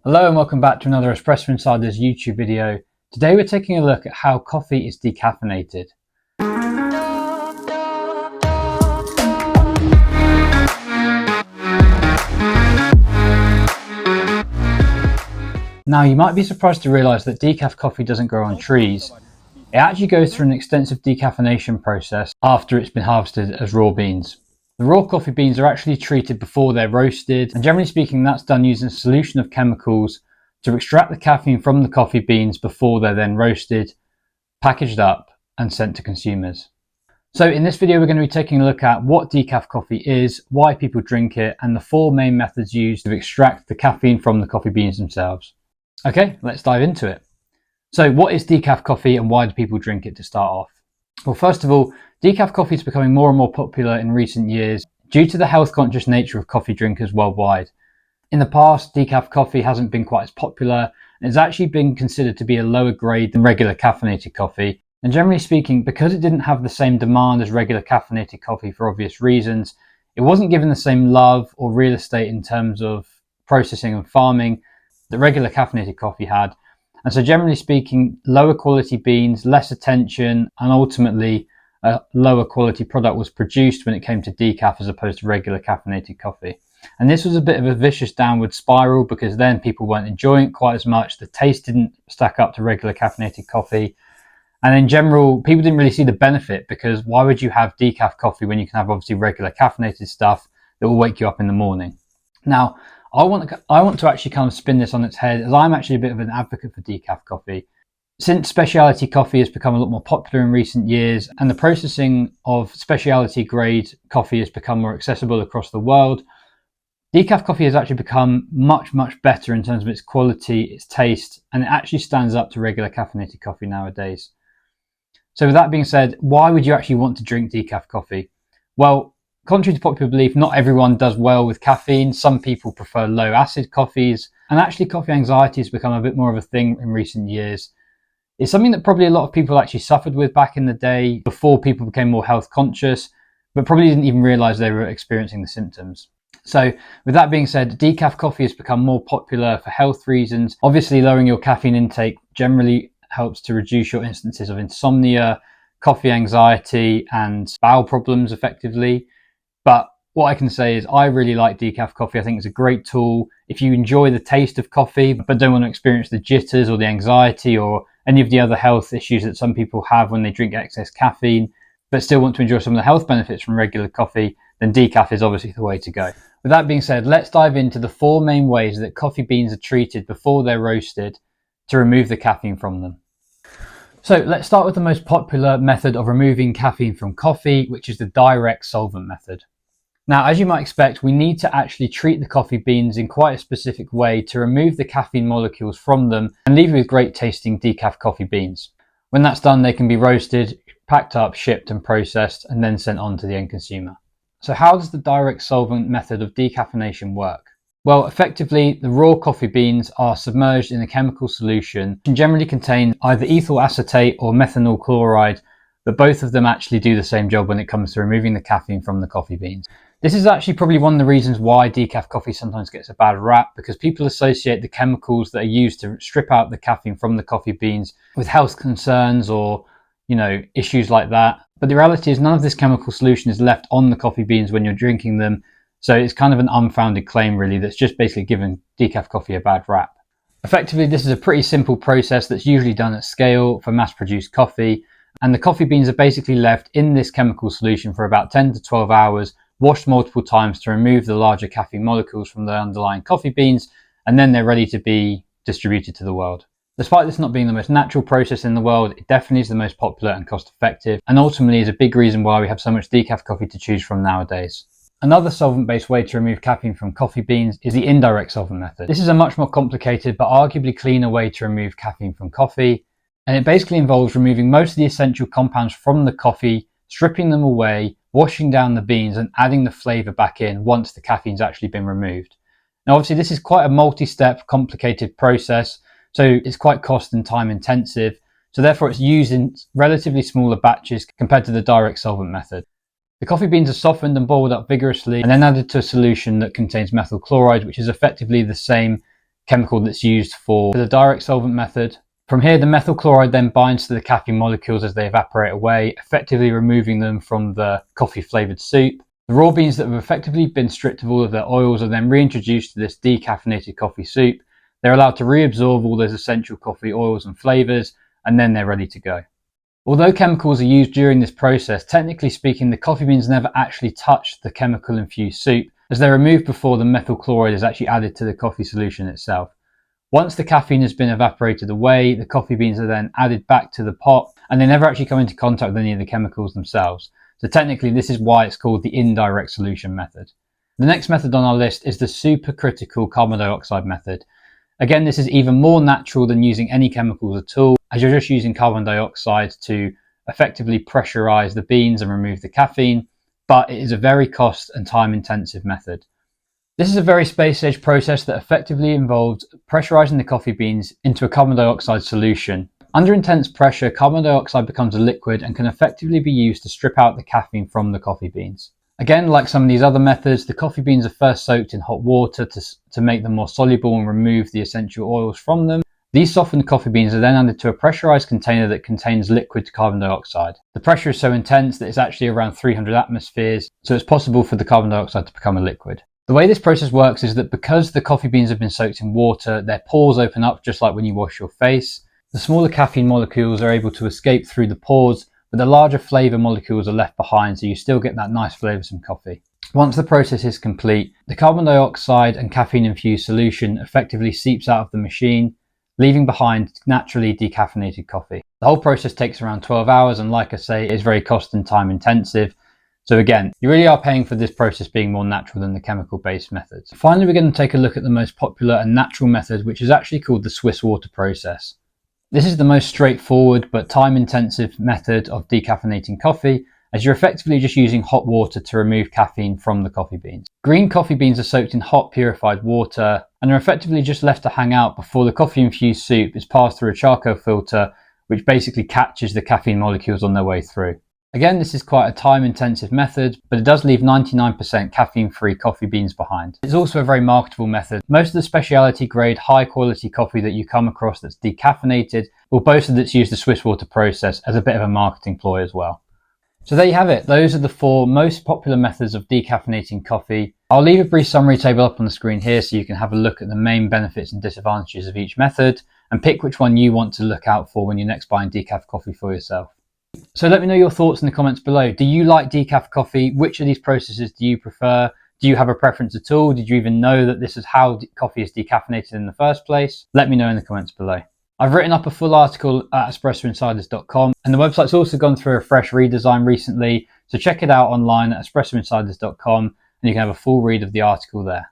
Hello and welcome back to another Espresso Insiders YouTube video. Today we're taking a look at how coffee is decaffeinated. Now you might be surprised to realise that decaf coffee doesn't grow on trees. It actually goes through an extensive decaffeination process after it's been harvested as raw beans. The raw coffee beans are actually treated before they're roasted, and generally speaking that's done using a solution of chemicals to extract the caffeine from the coffee beans before they're then roasted, packaged up and sent to consumers. So in this video we're going to be taking a look at what decaf coffee is, why people drink it, and the four main methods used to extract the caffeine from the coffee beans themselves. Okay, let's dive into it. So what is decaf coffee and why do people drink it to start off? Well, first of all, decaf coffee is becoming more and more popular in recent years due to the health conscious nature of coffee drinkers worldwide. In the past, decaf coffee hasn't been quite as popular and it's actually been considered to be a lower grade than regular caffeinated coffee. And generally speaking, because it didn't have the same demand as regular caffeinated coffee for obvious reasons, it wasn't given the same love or real estate in terms of processing and farming that regular caffeinated coffee had. And so generally speaking, lower quality beans, less attention, and ultimately a lower quality product was produced when it came to decaf as opposed to regular caffeinated coffee. And this was a bit of a vicious downward spiral because then people weren't enjoying it quite as much. The taste didn't stack up to regular caffeinated coffee. And in general, people didn't really see the benefit because why would you have decaf coffee when you can have obviously regular caffeinated stuff that will wake you up in the morning? Now, I want to actually kind of spin this on its head as I'm actually a bit of an advocate for decaf coffee. Since specialty coffee has become a lot more popular in recent years and the processing of specialty grade coffee has become more accessible across the world, decaf coffee has actually become much better in terms of its quality, its taste, and it actually stands up to regular caffeinated coffee nowadays. So with that being said, why would you actually want to drink decaf coffee? Well, contrary to popular belief, not everyone does well with caffeine. Some people prefer low acid coffees, and actually coffee anxiety has become a bit more of a thing in recent years. It's something that probably a lot of people actually suffered with back in the day before people became more health conscious, but probably didn't even realize they were experiencing the symptoms. So with that being said, decaf coffee has become more popular for health reasons. Obviously lowering your caffeine intake generally helps to reduce your instances of insomnia, coffee anxiety and bowel problems effectively. But what I can say is I really like decaf coffee. I think it's a great tool. If you enjoy the taste of coffee, but don't want to experience the jitters or the anxiety or any of the other health issues that some people have when they drink excess caffeine, but still want to enjoy some of the health benefits from regular coffee, then decaf is obviously the way to go. With that being said, let's dive into the four main ways that coffee beans are treated before they're roasted to remove the caffeine from them. So let's start with the most popular method of removing caffeine from coffee, which is the direct solvent method. Now, as you might expect, we need to actually treat the coffee beans in quite a specific way to remove the caffeine molecules from them and leave you with great tasting decaf coffee beans. When that's done, they can be roasted, packed up, shipped and processed, and then sent on to the end consumer. So how does the direct solvent method of decaffeination work? Well, effectively, the raw coffee beans are submerged in a chemical solution and generally contain either ethyl acetate or methanol chloride, but both of them actually do the same job when it comes to removing the caffeine from the coffee beans. This is actually probably one of the reasons why decaf coffee sometimes gets a bad rap, because people associate the chemicals that are used to strip out the caffeine from the coffee beans with health concerns or, issues like that. But the reality is none of this chemical solution is left on the coffee beans when you're drinking them. So it's kind of an unfounded claim really that's just basically given decaf coffee a bad rap. Effectively, this is a pretty simple process that's usually done at scale for mass-produced coffee. And the coffee beans are basically left in this chemical solution for about 10 to 12 hours, washed multiple times to remove the larger caffeine molecules from the underlying coffee beans, and then they're ready to be distributed to the world. Despite this not being the most natural process in the world, it definitely is the most popular and cost effective, and ultimately is a big reason why we have so much decaf coffee to choose from nowadays. Another solvent-based way to remove caffeine from coffee beans is the indirect solvent method. This is a much more complicated but arguably cleaner way to remove caffeine from coffee, and it basically involves removing most of the essential compounds from the coffee, stripping them away, washing down the beans and adding the flavour back in once the caffeine's actually been removed. Now obviously this is quite a multi-step complicated process, so it's quite cost and time intensive, so therefore it's used in relatively smaller batches compared to the direct solvent method. The coffee beans are softened and boiled up vigorously and then added to a solution that contains methyl chloride, which is effectively the same chemical that's used for the direct solvent method. From here, the methyl chloride then binds to the caffeine molecules as they evaporate away, effectively removing them from the coffee flavoured soup. The raw beans that have effectively been stripped of all of their oils are then reintroduced to this decaffeinated coffee soup. They're allowed to reabsorb all those essential coffee oils and flavours, and then they're ready to go. Although chemicals are used during this process, technically speaking, the coffee beans never actually touch the chemical infused soup, as they're removed before the methyl chloride is actually added to the coffee solution itself. Once the caffeine has been evaporated away, the coffee beans are then added back to the pot, and they never actually come into contact with any of the chemicals themselves. So technically, this is why it's called the indirect solution method. The next method on our list is the supercritical carbon dioxide method. Again, this is even more natural than using any chemicals at all, as you're just using carbon dioxide to effectively pressurize the beans and remove the caffeine, but it is a very cost and time intensive method. This is a very space age process that effectively involves pressurizing the coffee beans into a carbon dioxide solution. Under intense pressure, carbon dioxide becomes a liquid and can effectively be used to strip out the caffeine from the coffee beans. Again, like some of these other methods, the coffee beans are first soaked in hot water to make them more soluble and remove the essential oils from them. These softened coffee beans are then added to a pressurized container that contains liquid carbon dioxide. The pressure is so intense that it's actually around 300 atmospheres, so it's possible for the carbon dioxide to become a liquid. The way this process works is that because the coffee beans have been soaked in water, their pores open up just like when you wash your face. The smaller caffeine molecules are able to escape through the pores, but the larger flavour molecules are left behind, so you still get that nice flavoursome coffee. Once the process is complete, the carbon dioxide and caffeine infused solution effectively seeps out of the machine, leaving behind naturally decaffeinated coffee. The whole process takes around 12 hours, and like I say, it's very cost and time intensive. So again, you really are paying for this process being more natural than the chemical-based methods. Finally, we're going to take a look at the most popular and natural method, which is actually called the Swiss water process. This is the most straightforward but time-intensive method of decaffeinating coffee, as you're effectively just using hot water to remove caffeine from the coffee beans. Green coffee beans are soaked in hot purified water and are effectively just left to hang out before the coffee-infused soup is passed through a charcoal filter, which basically catches the caffeine molecules on their way through. Again, this is quite a time-intensive method, but it does leave 99% caffeine-free coffee beans behind. It's also a very marketable method. Most of the specialty grade, high-quality coffee that you come across that's decaffeinated will boast that it's used the Swiss water process as a bit of a marketing ploy as well. So there you have it. Those are the 4 most popular methods of decaffeinating coffee. I'll leave a brief summary table up on the screen here so you can have a look at the main benefits and disadvantages of each method and pick which one you want to look out for when you're next buying decaf coffee for yourself. So let me know your thoughts in the comments below. Do you like decaf coffee? Which of these processes do you prefer? Do you have a preference at all? Did you even know that this is how coffee is decaffeinated in the first place? Let me know in the comments below. I've written up a full article at espressoinsiders.com, and the website's also gone through a fresh redesign recently, so check it out online at espressoinsiders.com and you can have a full read of the article there.